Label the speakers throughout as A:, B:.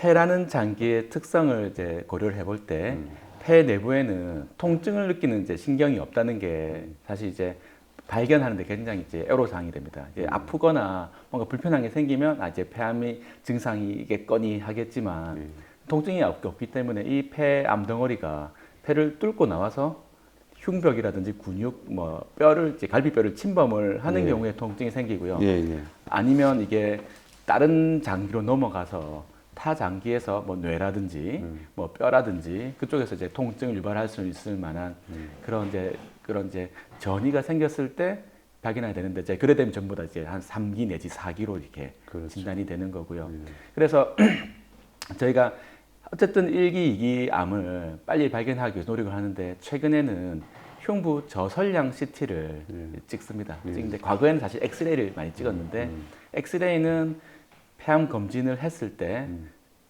A: 폐라는 장기의 특성을 이제 고려를 해볼 때 폐 내부에는 통증을 느끼는 이제 신경이 없다는 게 사실 이제 발견하는데 굉장히 이제 애로사항이 됩니다. 이제 아프거나 뭔가 불편한 게 생기면 이제 폐암이 증상이겠거니 하겠지만 통증이 없기 때문에 이 폐 암덩어리가 폐를 뚫고 나와서 흉벽이라든지 근육, 뭐 뼈를 이제 갈비뼈를 침범을 하는 경우에 통증이 생기고요. 아니면 이게 다른 장기로 넘어가서 타 장기에서 뭐 뇌라든지 뭐 뼈라든지 그쪽에서 이제 통증을 유발할 수 있을 만한 그런 이제 전이가 생겼을 때 발견하게 되는데 이제 그래 되면 전부 다 이제 한 3기 내지 4기로 이렇게 그렇죠. 진단이 되는 거고요. 그래서 저희가 어쨌든 1기, 2기 암을 빨리 발견하기 위해서 노력을 하는데 최근에는 흉부 저설량 CT를 찍습니다. 찍는데 과거에는 사실 엑스레이를 많이 찍었는데 엑스레이는 폐암 검진을 했을 때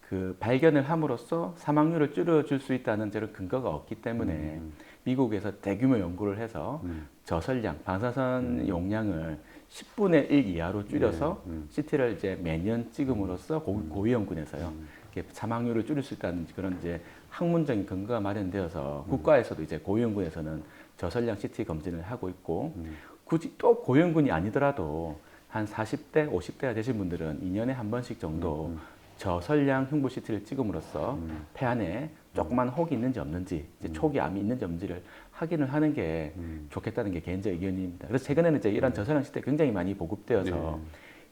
A: 그 발견을 함으로써 사망률을 줄여줄 수 있다는 저런 근거가 없기 때문에 미국에서 대규모 연구를 해서 저설량, 방사선 용량을 10분의 1 이하로 줄여서 CT를 이제 매년 찍음으로써 고위험군에서요. 사망률을 줄일 수 있다는 그런 이제 학문적인 근거가 마련되어서 국가에서도 이제 고위험군에서는 저설량 CT 검진을 하고 있고 굳이 또 고위험군이 아니더라도 한 40대, 50대가 되신 분들은 2년에 한 번씩 정도 저설량 흉부 CT를 찍음으로써 폐 안에 조그만 혹이 있는지 없는지, 이제 초기 암이 있는지 없는지를 확인을 하는 게 좋겠다는 게 개인적 의견입니다. 그래서 최근에는 이제 이런 저설량 CT가 굉장히 많이 보급되어서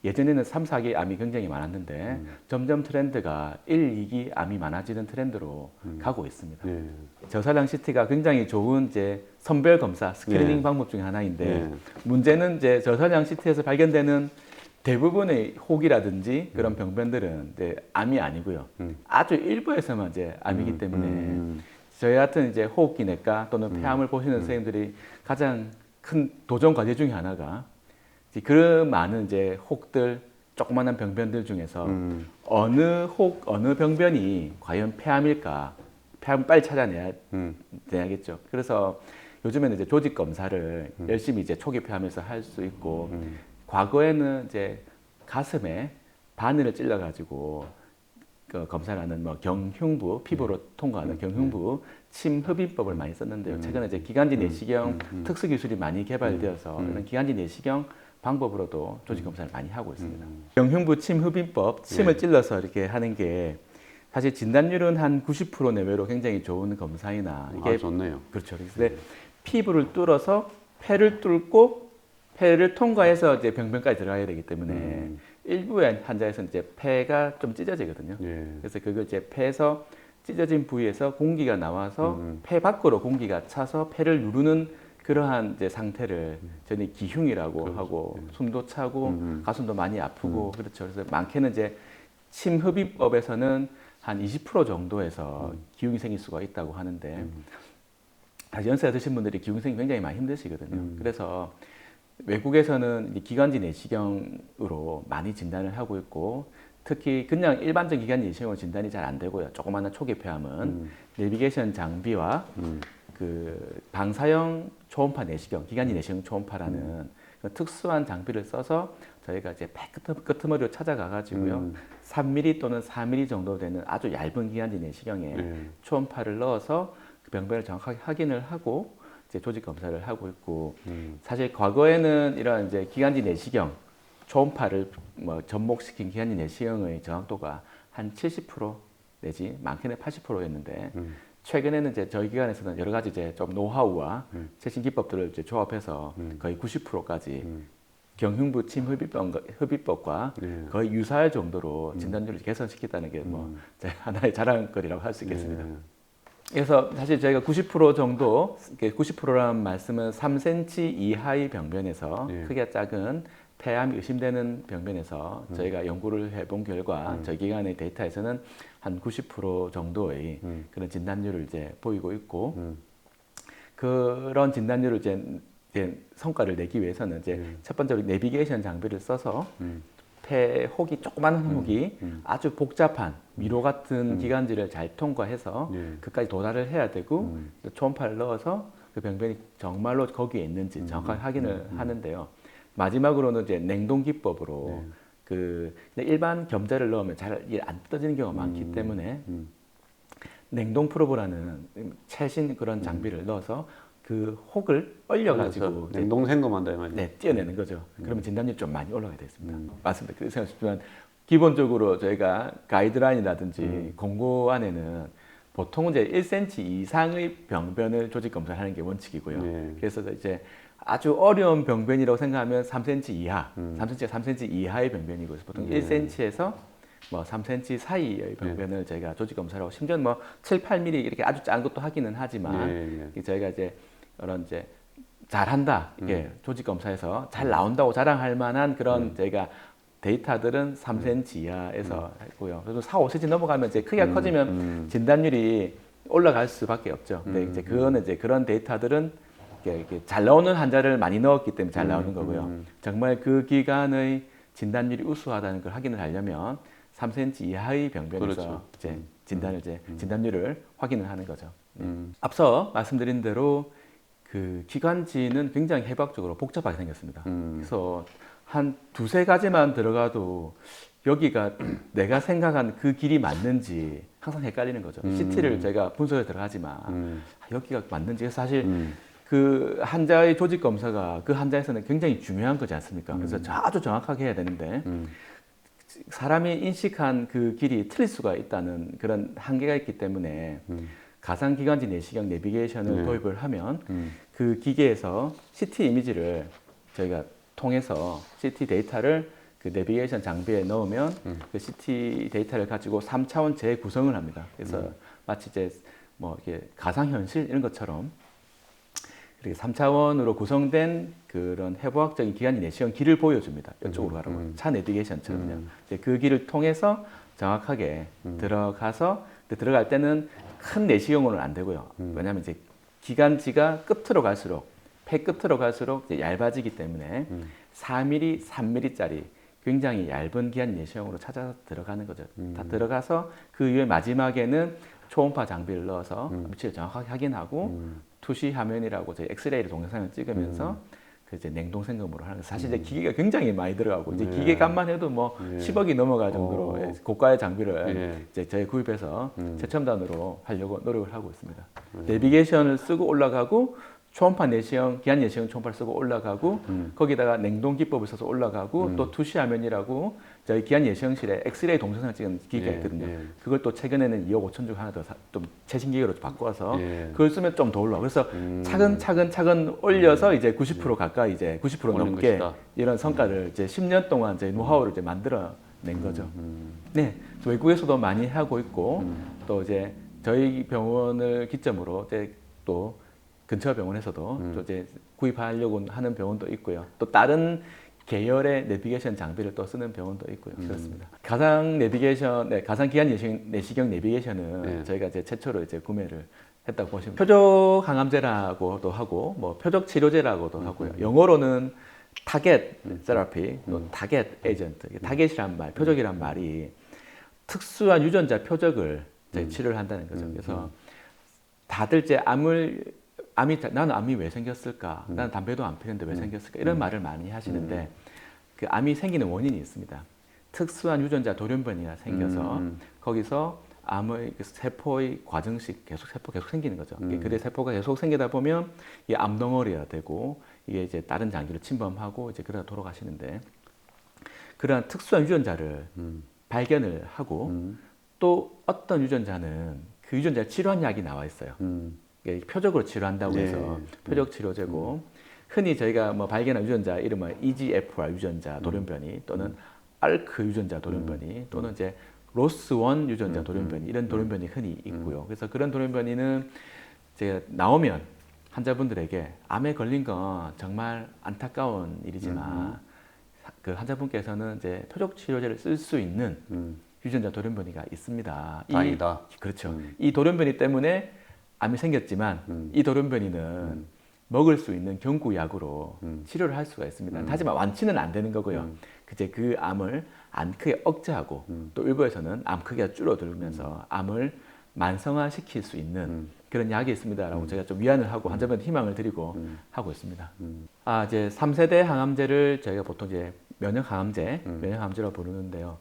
A: 예전에는 3, 4기 암이 굉장히 많았는데 점점 트렌드가 1, 2기 암이 많아지는 트렌드로 가고 있습니다. 저설량 CT가 굉장히 좋은 이제 선별 검사, 스크리닝 방법 중에 하나인데 문제는 이제 저설량 CT에서 발견되는 대부분의 혹이라든지 그런 병변들은 이제 암이 아니고요. 아주 일부에서만 이제 암이기 때문에 저희 같은 이제 호흡기내과 또는 폐암을 보시는 선생님들이 가장 큰 도전 과제 중에 하나가 그 많은 이제 혹들, 조그마한 병변들 중에서 어느 혹, 어느 병변이 과연 폐암일까? 폐암 빨리 찾아내야겠죠. 그래서 요즘에는 이제 조직 검사를 열심히 이제 초기 폐암에서 할 수 있고, 과거에는 이제 가슴에 바늘을 찔러가지고 그 검사를 하는 뭐 경흉부, 피부로 통과하는 경흉부 침흡입법을 많이 썼는데요. 최근에 이제 기관지 내시경 특수 기술이 많이 개발되어서 이런 기관지 내시경 방법으로도 조직 검사를 많이 하고 있습니다. 경흉부 침흡입법, 침을 찔러서 이렇게 하는 게 사실 진단률은 한 90% 내외로 굉장히 좋은 검사이나 이게
B: 좋네요.
A: 그렇죠. 근데 피부를 뚫어서 폐를 뚫고 폐를 통과해서 이제 병변까지 들어가야 되기 때문에 일부의 환자에서는 이제 폐가 좀 찢어지거든요. 그래서 그걸 이제 폐에서 찢어진 부위에서 공기가 나와서 폐 밖으로 공기가 차서 폐를 누르는 그러한 이제 상태를 저는 기흉이라고 그렇죠. 하고 숨도 차고 가슴도 많이 아프고 그렇죠. 그래서 많게는 이제 침흡입법에서는 한 20% 정도에서 기흉이 생길 수가 있다고 하는데 사실 연세가 드신 분들이 기흉 생기기 굉장히 많이 힘드시거든요. 그래서 외국에서는 기관지 내시경으로 많이 진단을 하고 있고 특히 그냥 일반적 기관지 내시경으로 진단이 잘 안 되고요. 조그마한 초기 폐암은 내비게이션 장비와 그 방사형 초음파 내시경, 기관지 내시경 초음파라는 특수한 장비를 써서 저희가 이제 폐 끄트머리로 찾아가 가지고요. 3mm 또는 4mm 정도 되는 아주 얇은 기관지 내시경에 초음파를 넣어서 그 병변을 정확하게 확인을 하고 이제 조직 검사를 하고 있고 사실 과거에는 이런 이제 기관지 내시경 초음파를 뭐 접목시킨 기관지 내시경의 정확도가 한 70% 내지 많게는 80%였는데 최근에는 이제 저희 기관에서는 여러 가지 이제 좀 노하우와 최신 기법들을 이제 조합해서 거의 90%까지 경흉부 침 흡입법과 거의 유사할 정도로 진단율을 개선시켰다는 게 뭐 하나의 자랑거리라고 할 수 있겠습니다. 그래서 사실 저희가 90% 정도, 90%라는 말씀은 3cm 이하의 병변에서 크기가 작은 폐암이 의심되는 병변에서 저희가 연구를 해본 결과 저희 기관의 데이터에서는 한 90% 정도의 그런 진단율을 이제 보이고 있고 그런 진단율을 이제 성과를 내기 위해서는 이제 첫 번째로 내비게이션 장비를 써서 폐 혹이 조그마한 혹이 아주 복잡한 미로 같은 기관지를 잘 통과해서 그까지 도달을 해야 되고 초음파를 넣어서 그 병변이 정말로 거기에 있는지 정확하게 확인을 하는데요. 마지막으로는 이제 냉동 기법으로 그 일반 겸자를 넣으면 잘 안 뜯어지는 경우가 많기 때문에 냉동 프로브라는 최신 그런 장비를 넣어서 그 혹을 얼려가지고
B: 냉동 생검한다 이 말이죠.
A: 네, 띄어내는 거죠. 그러면 진단율이 좀 많이 올라가게 되겠습니다. 맞습니다. 그래서 생각하시지만 기본적으로 저희가 가이드라인이라든지 공고 안에는 보통 이제 1cm 이상의 병변을 조직 검사를 하는 게 원칙이고요. 그래서 이제 아주 어려운 병변이라고 생각하면 3cm 이하, 3cm가 3cm 이하의 병변이고 보통 1cm에서 뭐 3cm 사이의 병변을 저희가 조직 검사를 하고 심지어 뭐 7, 8mm 이렇게 아주 작은 것도 하기는 하지만 저희가 이제 이런 이제 잘한다 이게 조직 검사에서 잘 나온다고 자랑할 만한 그런 저희가 데이터들은 3cm 이하에서 했고요. 그래도 4, 5cm 넘어가면 이제 크기가 커지면 진단율이 올라갈 수밖에 없죠. 근데 이제 그거는 이제 그런 데이터들은 이렇게 잘 나오는 환자를 많이 넣었기 때문에 잘 나오는 거고요. 정말 그 기간의 진단율이 우수하다는 걸 확인을 하려면 3cm 이하의 병변에서
B: 그렇죠.
A: 이제 진단율을 확인을 하는 거죠. 앞서 말씀드린 대로 그 기관지는 굉장히 해박적으로 복잡하게 생겼습니다. 그래서 한 두세 가지만 들어가도 여기가 내가 생각한 그 길이 맞는지 항상 헷갈리는 거죠. CT를 제가 분석에 들어가지만 여기가 맞는지 그래서 사실 그 환자의 조직 검사가 그 환자에서는 굉장히 중요한 거지 않습니까? 그래서 아주 정확하게 해야 되는데 사람이 인식한 그 길이 틀릴 수가 있다는 그런 한계가 있기 때문에 가상기관지 내시경 내비게이션을 도입을 하면 그 기계에서 CT 이미지를 저희가 통해서 CT 데이터를 그 내비게이션 장비에 넣으면 그 CT 데이터를 가지고 3차원 재구성을 합니다. 그래서 마치 이제 뭐 이렇게 가상현실 이런 것처럼 이렇게 3차원으로 구성된 그런 해부학적인 기관지 내시경 길을 보여줍니다. 이쪽으로 가라고 차 내비게이션처럼요. 이제 그 길을 통해서 정확하게 들어가서 들어갈 때는 큰 내시경으로는 안 되고요. 왜냐하면 이제 기관지가 끝으로 갈수록 폐 끝으로 갈수록 이제 얇아지기 때문에 4mm, 3mm짜리 굉장히 얇은 기관 내시경으로 찾아서 들어가는 거죠. 다 들어가서 그 이후에 마지막에는 초음파 장비를 넣어서 위치를 정확하게 확인하고 투시 화면이라고 저희 엑스레이를 동영상을 찍으면서 그 이제 냉동 생검으로 하는 거 사실 이제 기계가 굉장히 많이 들어가고 이제 기계 값만 해도 뭐 10억이 넘어갈 정도로 고가의 장비를 이제 저희 구입해서 최첨단으로 하려고 노력을 하고 있습니다. 내비게이션을 쓰고 올라가고 초음파 내시경, 기관 내시경 초음파를 쓰고 올라가고 거기다가 냉동 기법을 써서 올라가고 또 투시 화면이라고 저희 기관 내시경실에 엑스레이 동영상을 찍은 기계가 있거든요. 그걸 또 최근에는 2억 5천 주고 하나 더 좀 최신 기계로 바꿔서 그걸 쓰면 좀 더 올라가. 그래서 차근차근 올려서 이제 90% 가까이 이제 90% 넘게 것이다. 이런 성과를 이제 10년 동안 저희 노하우를 이제 만들어낸 거죠. 네, 외국에서도 많이 하고 있고 또 이제 저희 병원을 기점으로 이제 또 근처 병원에서도 또 이제 구입하려고 하는 병원도 있고요. 또 다른 계열의 내비게이션 장비를 또 쓰는 병원도 있고요. 그렇습니다. 가상 내비게이션, 가상 기관 내시경 내비게이션은 저희가 이제 최초로 이제 구매를 했다고 보시면 표적 항암제라고도 하고 뭐 표적 치료제라고도 하고요. 영어로는 타겟 세라피, 또 타겟 에이전트. 타겟이란 말, 표적이란 말이 특수한 유전자 표적을 치료를 한다는 거죠. 그래서 다들 이제 나는 암이 왜 생겼을까? 나는 담배도 안 피는데 왜 생겼을까? 이런 말을 많이 하시는데 그 암이 생기는 원인이 있습니다. 특수한 유전자 돌연변이가 생겨서 거기서 암의 그 세포의 과정식 세포 계속 생기는 거죠. 그래 세포가 계속 생기다 보면 이 암덩어리가 되고 이게 이제 다른 장기를 침범하고 이제 그러다 돌아가시는데 그런 특수한 유전자를 발견을 하고 또 어떤 유전자는 그 유전자를 치료한 약이 나와 있어요. 표적으로 치료한다고 해서 표적 치료제고 흔히 저희가 뭐 발견한 유전자 이름은 EGFR 유전자 돌연변이 또는 ALK 유전자 돌연변이 또는 이제 로스1 유전자 돌연변이 이런 돌연변이 흔히 있고요. 그래서 그런 돌연변이는 제가 나오면 환자분들에게 암에 걸린 건 정말 안타까운 일이지만 그 환자분께서는 이제 표적 치료제를 쓸 수 있는 유전자 돌연변이가 있습니다.
B: 다행이다.
A: 그렇죠. 이 돌연변이 때문에 암이 생겼지만 이 돌연변이는 먹을 수 있는 경구약으로 치료를 할 수가 있습니다. 하지만 완치는 안 되는 거고요. 이제 그 암을 암 크게 억제하고 또 일부에서는 암 크기가 줄어들면서 암을 만성화시킬 수 있는 그런 약이 있습니다라고 제가 좀 위안을 하고 환자분한테 희망을 드리고 하고 있습니다. 이제 3세대 항암제를 저희가 보통 이제 면역 항암제라고 부르는데요.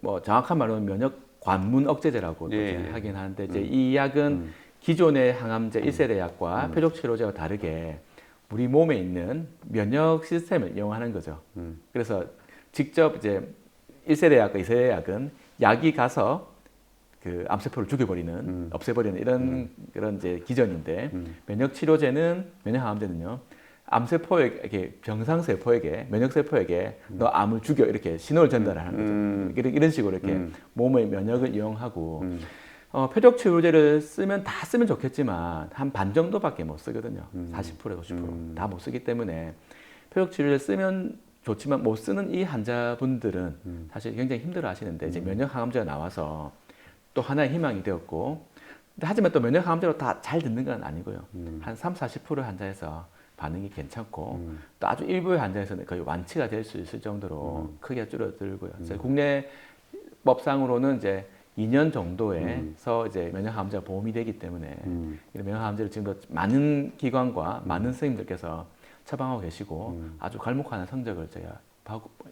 A: 뭐 정확한 말로는 면역 관문 억제제라고 하긴 하는데 이제 이 약은 기존의 항암제 1세대 약과 표적 치료제와 다르게 우리 몸에 있는 면역 시스템을 이용하는 거죠. 그래서 직접 이제 1세대 약과 2세대 약은 약이 가서 그 암세포를 죽여버리는, 없애버리는 이런 그런 이제 기전인데 면역 치료제는 면역 항암제는요. 암세포에게 병상세포에게 면역세포에게 너 암을 죽여 이렇게 신호를 전달하는 거죠. 이런 식으로 이렇게 몸의 면역을 이용하고 표적 치료제를 쓰면 다 쓰면 좋겠지만 한 반 정도밖에 못 쓰거든요. 40%에서 50%다 못 쓰기 때문에 표적 치료제를 쓰면 좋지만 못 쓰는 이 환자분들은 사실 굉장히 힘들어 하시는데 이제 면역 항암제가 나와서 또 하나의 희망이 되었고 하지만 또 면역 항암제로 다 잘 듣는 건 아니고요. 한 30-40% 환자에서 반응이 괜찮고 또 아주 일부의 환자에서는 거의 완치가 될 수 있을 정도로 크게 줄어들고요. 국내 법상으로는 이제 2년 정도에서 이제 면역항암제가 보험이 되기 때문에 이런 면역항암제를 지금도 많은 기관과 많은 선생님들께서 처방하고 계시고 아주 괄목하는 성적을 제가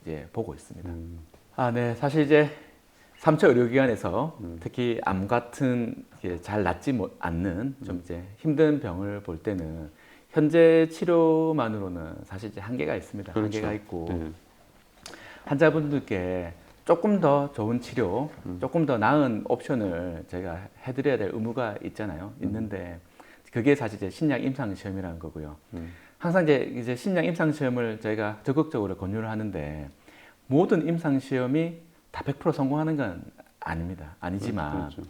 A: 이제 보고 있습니다. 네, 사실 이제 3차 의료기관에서 특히 암 같은 잘 낫지 않는 좀 이제 힘든 병을 볼 때는 현재 치료만으로는 사실 이제 한계가 있습니다.
B: 그렇죠.
A: 한계가 있고 환자분들께 조금 더 좋은 치료, 조금 더 나은 옵션을 저희가 해드려야 될 의무가 있잖아요. 있는데 그게 사실 이제 신약 임상 시험이라는 거고요. 항상 이제 신약 임상 시험을 저희가 적극적으로 권유를 하는데 모든 임상 시험이 다 100% 성공하는 건 아닙니다. 아니지만
B: 그렇죠.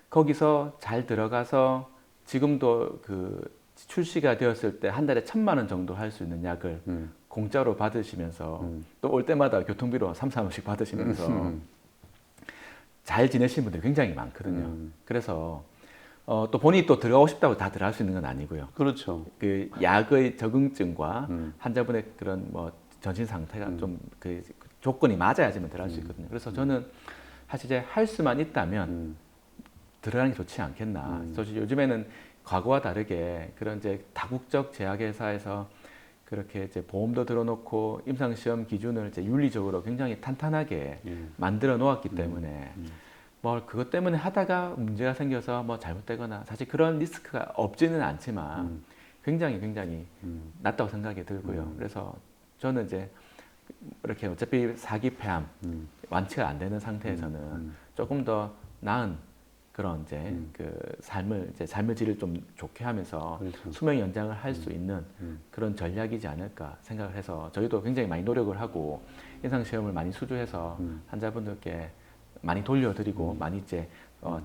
A: 거기서 잘 들어가서 지금도 그 출시가 되었을 때 한 달에 1,000만 원 정도 할 수 있는 약을 공짜로 받으시면서 또 올 때마다 교통비로 3,400원씩 받으시면서 잘 지내시는 분들이 굉장히 많거든요. 그래서 또 본인이 또 들어가고 싶다고 다 들어갈 수 있는 건 아니고요.
B: 그렇죠.
A: 그 약의 적응증과 환자분의 그런 뭐 전신 상태가 좀 그 조건이 맞아야지만 들어갈 수 있거든요. 그래서 저는 사실 이제 할 수만 있다면 들어가는 게 좋지 않겠나. 사실 요즘에는 과거와 다르게 그런 이제 다국적 제약회사에서 그렇게 이제 보험도 들어놓고 임상시험 기준을 이제 윤리적으로 굉장히 탄탄하게 만들어 놓았기 때문에 뭐 그것 때문에 하다가 문제가 생겨서 뭐 잘못되거나 사실 그런 리스크가 없지는 않지만 굉장히 낮다고 생각이 들고요. 그래서 저는 이제 이렇게 어차피 사기폐암 완치가 안 되는 상태에서는 조금 더 나은 그런 이제 그 삶의 질을 좀 좋게 하면서
B: 그렇죠.
A: 수명 연장을 할 수 있는 그런 전략이지 않을까 생각을 해서 저희도 굉장히 많이 노력을 하고 임상 시험을 많이 수주해서 환자분들께 많이 돌려드리고 많이 이제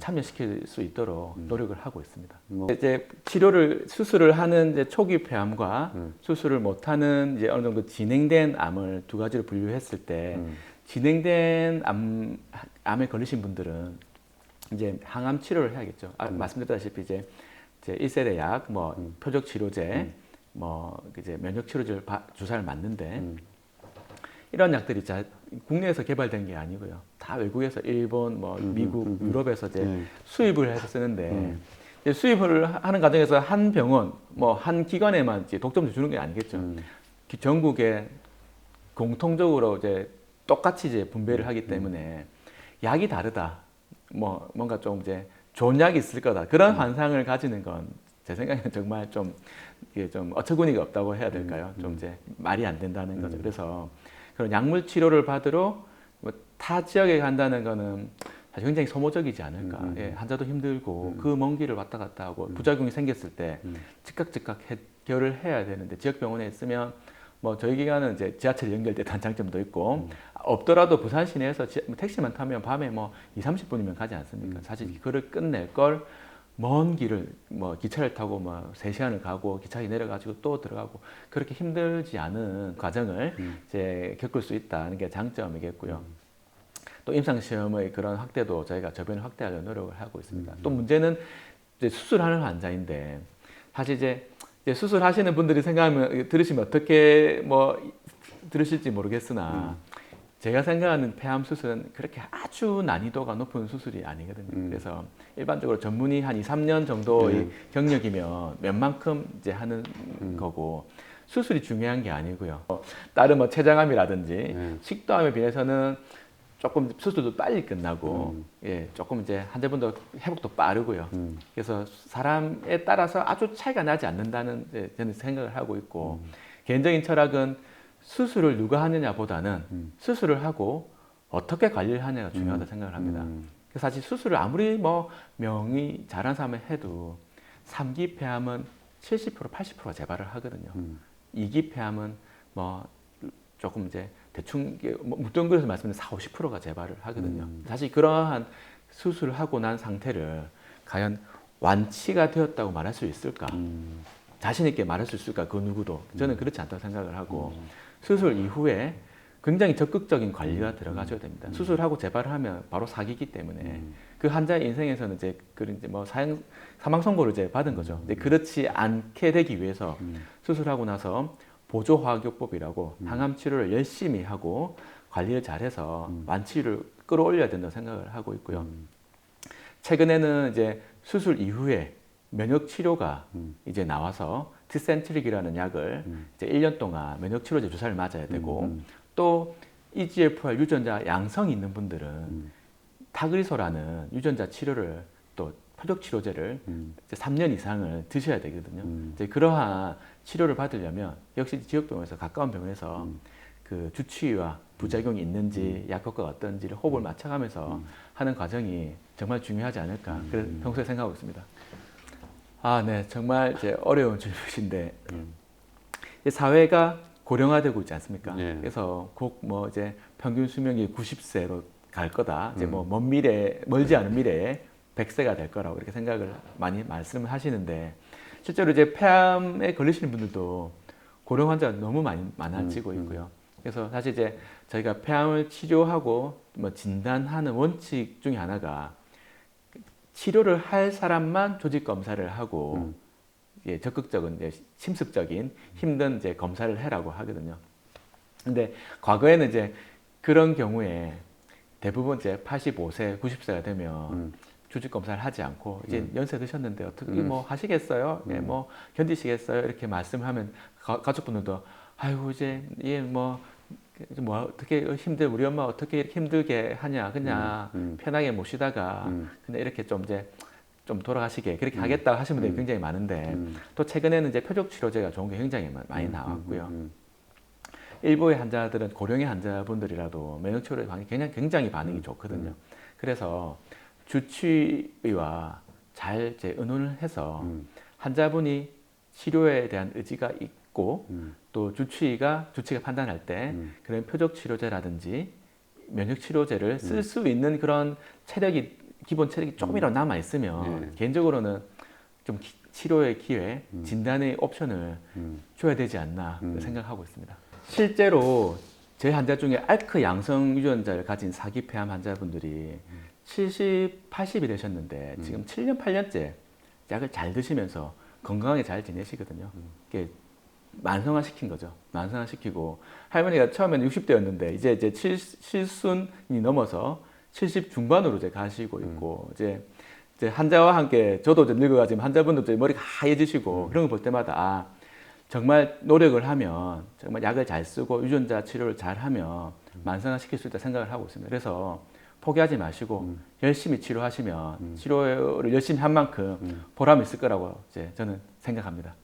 A: 참여시킬 수 있도록 노력을 하고 있습니다. 이제 수술을 하는 이제 초기 폐암과 수술을 못하는 이제 어느 정도 진행된 암을 두 가지로 분류했을 때 진행된 암에 걸리신 분들은 이제 항암 치료를 해야겠죠. 말씀드렸다시피 이제 1세대 약, 뭐 표적 치료제, 뭐 이제 면역 치료제를 주사를 맞는데 이런 약들이 국내에서 개발된 게 아니고요. 다 외국에서 일본, 뭐 미국, 유럽에서 이제 수입을 해서 쓰는데 이제 수입을 하는 과정에서 한 병원, 뭐 한 기관에만 이제 독점을 주는 게 아니겠죠. 전국에 공통적으로 이제 똑같이 이제 분배를 하기 때문에 약이 다르다. 뭐 뭔가 좀 이제 좋은 약이 있을 거다. 그런 환상을 가지는 건 제 생각에는 정말 좀 이게 좀 어처구니가 없다고 해야 될까요? 좀 이제 말이 안 된다는 거죠. 그래서 그런 약물 치료를 받으러 뭐 타 지역에 간다는 거는 사실 굉장히 소모적이지 않을까. 예, 환자도 힘들고 그 먼 길을 왔다 갔다 하고 부작용이 생겼을 때 즉각 해결을 해야 되는데 지역 병원에 있으면 뭐 저희 기관은 이제 지하철 연결된 단장점도 있고 없더라도 부산 시내에서 택시만 타면 밤에 뭐 20-30분이면 가지 않습니까? 사실 그걸 끝낼 걸 먼 길을 뭐 기차를 타고 뭐 3시간을 가고 기차에 내려가지고 또 들어가고 그렇게 힘들지 않은 과정을 이제 겪을 수 있다는 게 장점이겠고요. 또 임상시험의 그런 확대도 저희가 저변을 확대하려는 노력을 하고 있습니다. 또 문제는 이제 수술하는 환자인데 사실 이제 수술하시는 분들이 들으시면 어떻게 뭐 들으실지 모르겠으나 제가 생각하는 폐암 수술은 그렇게 아주 난이도가 높은 수술이 아니거든요. 그래서 일반적으로 전문의 한 2, 3년 정도의 경력이면 웬만큼 이제 하는 거고 수술이 중요한 게 아니고요. 다른 뭐 췌장암이라든지 식도암에 비해서는 조금 수술도 빨리 끝나고 예, 조금 이제 환자분도 회복도 빠르고요. 그래서 사람에 따라서 아주 차이가 나지 않는다는 이제 저는 생각을 하고 있고 개인적인 철학은 수술을 누가 하느냐보다는 수술을 하고 어떻게 관리를 하느냐가 중요하다 생각을 합니다. 그래서 사실 수술을 아무리 뭐 명의 잘한 사람이 해도 3기 폐암은 70% 80%가 재발을 하거든요. 2기 폐암은 뭐 조금 이제 대충 묻던거려서 말씀드리면 40, 50%가 재발을 하거든요. 사실 그러한 수술을 하고 난 상태를 과연 완치가 되었다고 말할 수 있을까? 자신 있게 말할 수 있을까? 그 누구도. 저는 그렇지 않다고 생각을 하고 수술 이후에 굉장히 적극적인 관리가 들어가줘야 됩니다. 수술하고 재발을 하면 바로 사기이기 때문에 그 환자의 인생에서는 이제 그런 이제 뭐 사망 선고를 이제 받은 거죠. 근데 그렇지 않게 되기 위해서 수술하고 나서 보조화학요법이라고 항암 치료를 열심히 하고 관리를 잘해서 완치를 끌어올려야 된다고 생각을 하고 있고요. 최근에는 이제 수술 이후에 면역 치료가 이제 나와서 티센트릭이라는 약을 이제 1년 동안 면역 치료제 주사를 맞아야 되고 또 EGFR 유전자 양성이 있는 분들은 타그리소라는 유전자 치료를 또 표적 치료제를 이제 3년 이상을 드셔야 되거든요. 이제 그러한 치료를 받으려면 역시 지역병원에서 가까운 병원에서 그 주치의와 부작용이 있는지 약 효과가 어떤지를 호흡을 맞춰가면서 하는 과정이 정말 중요하지 않을까. 그래서 평소에 생각하고 있습니다. 아, 네, 정말 이제 어려운 질문인데 사회가 고령화되고 있지 않습니까? 그래서 곧 뭐 이제 평균 수명이 90세로 갈 거다. 이제 뭐 먼 미래, 멀지 않은 미래에 100세가 될 거라고 이렇게 생각을 많이 말씀을 하시는데 실제로 이제 폐암에 걸리시는 분들도 고령 환자가 너무 많아지고 있고요. 그래서 사실 이제 저희가 폐암을 치료하고 뭐 진단하는 원칙 중에 하나가 치료를 할 사람만 조직 검사를 하고 예, 적극적인 이제 심습적인 힘든 이제 검사를 해라고 하거든요. 근데 과거에는 이제 그런 경우에 대부분 이제 85세, 90세가 되면 조직 검사를 하지 않고 이제 연세 드셨는데 어떻게 뭐 하시겠어요? 예, 뭐 견디시겠어요? 이렇게 말씀하면 가족분들도 아이고 이제 뭐 어떻게 우리 엄마 어떻게 이렇게 힘들게 하냐 그냥 편하게 모시다가 근데 이렇게 좀 이제 좀 돌아가시게 그렇게 하겠다 하시는 분들이 굉장히 많은데 또 최근에는 이제 표적 치료제가 좋은 게 굉장히 많이 나왔고요. 일부의 환자들은 고령의 환자분들이라도 면역 치료에 굉장히 반응이 좋거든요. 그래서 주치의와 잘 이제 의논을 해서 환자분이 치료에 대한 의지가 있고 또 주치의가 판단할 때 그런 표적 치료제라든지 면역 치료제를 쓸 수 있는 그런 기본 체력이 조금이라도 남아 있으면 개인적으로는 좀 치료의 기회, 진단의 옵션을 줘야 되지 않나 생각하고 있습니다. 실제로 제 환자 중에 알크 양성 유전자를 가진 4기 폐암 환자분들이 70, 80이 되셨는데 지금 7년, 8년째 약을 잘 드시면서 건강하게 잘 지내시거든요. 이게 만성화시킨 거죠. 만성화시키고 할머니가 처음에는 60대였는데 이제 7순이 넘어서 70 중반으로 이제 가시고 있고 이제 환자와 함께 저도 이제 늙어가지고 환자분들도 머리가 하얘지시고 그런 거 볼 때마다 정말 노력을 하면 정말 약을 잘 쓰고 유전자 치료를 잘 하면 만성화시킬 수 있다 생각을 하고 있습니다. 그래서 포기하지 마시고 열심히 치료하시면 치료를 열심히 한 만큼 보람이 있을 거라고 이제 저는 생각합니다.